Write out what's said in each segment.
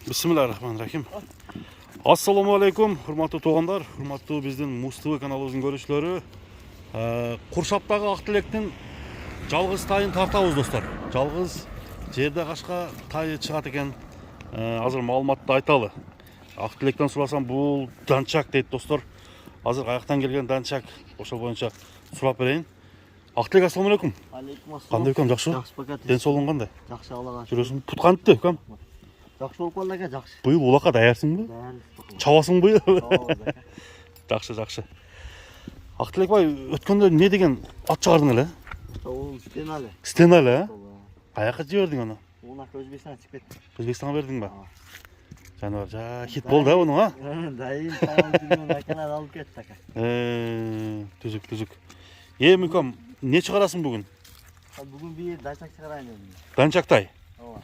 Bismillahirrahmanirrahim. Assalamu alaikum, hurmatlı toğanlar, hurmatlı bizden Mustafa kanalımızın görüşleri. Kurşaptagı Aqtilek'ten жалғыз тайын тартабыз достар. Жалғыз жерде қашқа тайы шығат екен. Азыр маалыматты айталы. Aqtilek'ten сұрасам бұл данчак дейді достар. Азыр қаяқтан келген данчак. Ошол боюнча сурап берейин. Aqtilek, ассаламу алейкум. Алейкум ассалам. Кандай өкем, жакшы? Жакшы пока. Денсаулығың қандай? Жакшы, Аллага. Жүрөсүң пут кантты өкем? Жакшы болуп калды ака, жакшы. Быйыл улакка даярсыңбы? Даяр. Чабасың быйыл? Жакшы. Жакшы. Aqtilek бай, өткөндө не деген ат чыгардың эле? Ол Стенали. Стенали, каяка жибердиң аны? Унака Өзбекстанга чыгып кетти. Өзбекстанга бердиң ба? Жаныбар, хит болду а мунун, а? Дайын тайын акалар алып кетти ака. Түзүк. Эми ком, не чыгарасың бүгүн? Бүгүн бир данчак чыгарайын дедим. Данчак тай. Ооба.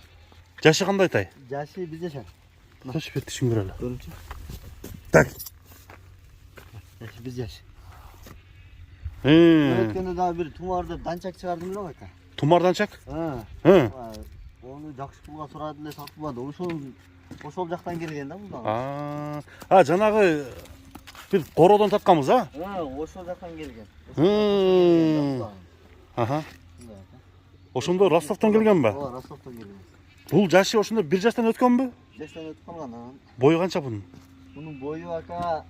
Жашы кандай тай? Жашы биз жашат. Тош бет түшүнгөр эле. Көрүнчү. Так. Жашы биз жаш. Өткөндө дагы бир тумарды данчак чыгардым эле ака. Тумар данчак? Onu жакшы пулга сурады эле сатылбады. Ошол жактан келген да бул дагы. Жанагы бир кородон татканбыз, а? Ошол жактан келген. Ошондо Ростовдон келген ба? Ооба, Ростовдон келген. Бул жашы ошондо 1 жаштан өткөнбү? 1 жаштан өтүп калган анан. Бою канча бунун? Бунун бою ака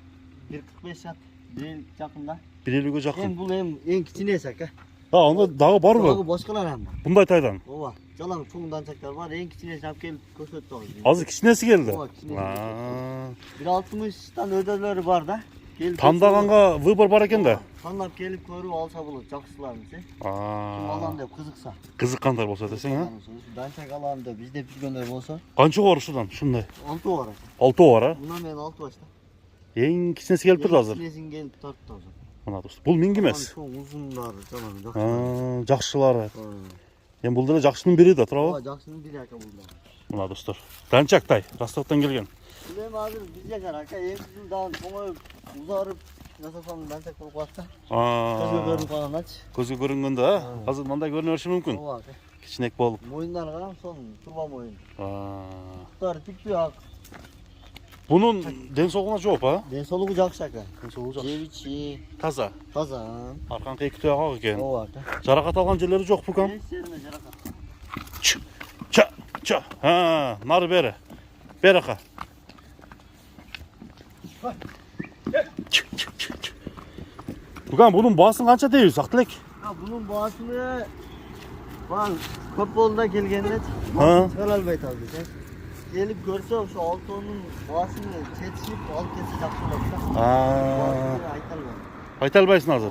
1.45 жат. Бир жакында. 1.50ге жакын. Бул эң кичинеси ака. Анда дагы барбы? Дагы башкалар анда. Мындай тайдан. Ооба, жалаң чоң данчактар бар. Эң кичинеси алып келип көрсөттү азыр. Азыр кичинеси келди. Ооба, кичинеси. 1.60тан өдөлөрү бар да. Тандаганга выбор бар экен да. Тандап келип көрүп алса болот, жакшыларын се. Ким алам деп кызыкса. Кызыккандар болсо десең, а? Данчак алам деп издеп жүргөндөр болсо. Канча бар ушудан, ушундай? 6 бар. 6 бар, а? Мына мен 6 башта. Эң кичинеси келип турду азыр. Кичинесин келип тартты азыр. Мына достор. Бул минги эмес. Чоң узундары, жалаң жакшылары. Эми бул деле жакшынын бири да, туурабы? Ооба, жакшынын бири ака бул да. Мына достор. Данчак тай, Ростовдон келген. Эми азыр биз жашар ака, эми бул дагы чоңоюп, узарып жасасам данчак болуп калат да. Көзгө көрүнүп калгандач. Көзгө көрүнгөндө, а? Азыр мындай көрүнө бериши мүмкүн. Ооба ака. Кичинек болуп. Моюндары карам, сонун турба моюн. Буттары тиктүү ак. Бунун ден соолугуна жооп, а? Ден соолугу жакшы ака. Ден соолугу жакшы. Жебичи Таза. таза. Арканкы эки туягы ак экен. Ооба ака. Жаракат алган жерлери жокпу кам? Ча. Нары бери. Бери ака. Бugün bunun bağısını kança deyiz Aqtilek? Bunun bağısını ben köp bolda kelgende çıkara albayt aldı. Gelip görse şu Alton'un bağısını çetişip alıp kesse jakşı bolot da. Aytalbayсың азыр.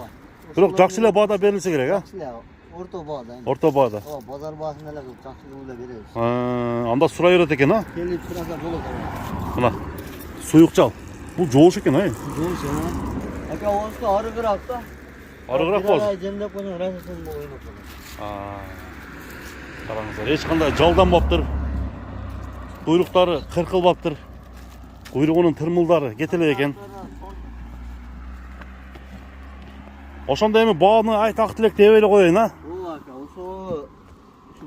Бирок жакшы эле баада берилсе керек, а? Жакшы эле орто баада. Орто баада. Ооба, базар баасын эле кылып жакшы кылып эле беребиз. Анда сурай берет экен, а? Келип сураса болот. Мына суюк жал. Бул жоош экен, ай. Жоош, ака оңсу арыгыраак да. Арыгыраак болсун. Жемдеп койсоң расасын ойноп калат. Караңыздар, эч кандай жалданбаптыр. Куйруктары кыркылбаптыр. Куйругунун тырмылдары кетеле экен. Ошондо эми бааны айт Aqtilek деп эле коеюн, а? Ооба ака, ушу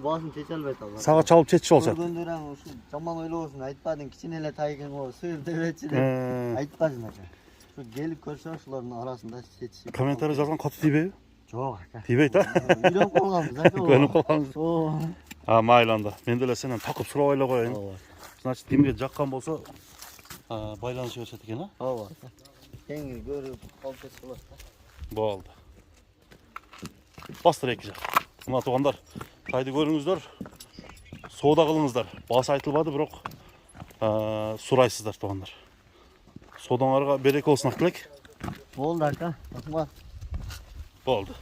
баасын чече албайт ал. Сага чалып чечип алышат. Көргөндөр ушу жаман ойлобосун, айтпадың, кичине эле тай экен го, сыйыр дебечи деп айтпасын ака. Ушу келип көрсө ушулардын арасында чечишип. Комментарий жазган катуу тийбейби? Жок ака. Тийбейт, а? Үйрөнүп калганбыз ака. Үйрөнүп калганбыз. Ооба. Майлы анда. Мен деле сенен такып сурап эле коеюн. Ооба. Значит, кимге жаккан болсо, байланыша беришет экен, а? Ооба. Кеңири көрүп, алып кетсе болот да. Болду. Бастыр эки жак. Мына туугандар, тайды көрүңүздөр. Соода кылыңыздар. Баасы айтылбады, бирок сурайсыздар туугандар. Соодоңарга береке болсун Aqtilek. Болду ака. Рахмат. Болду.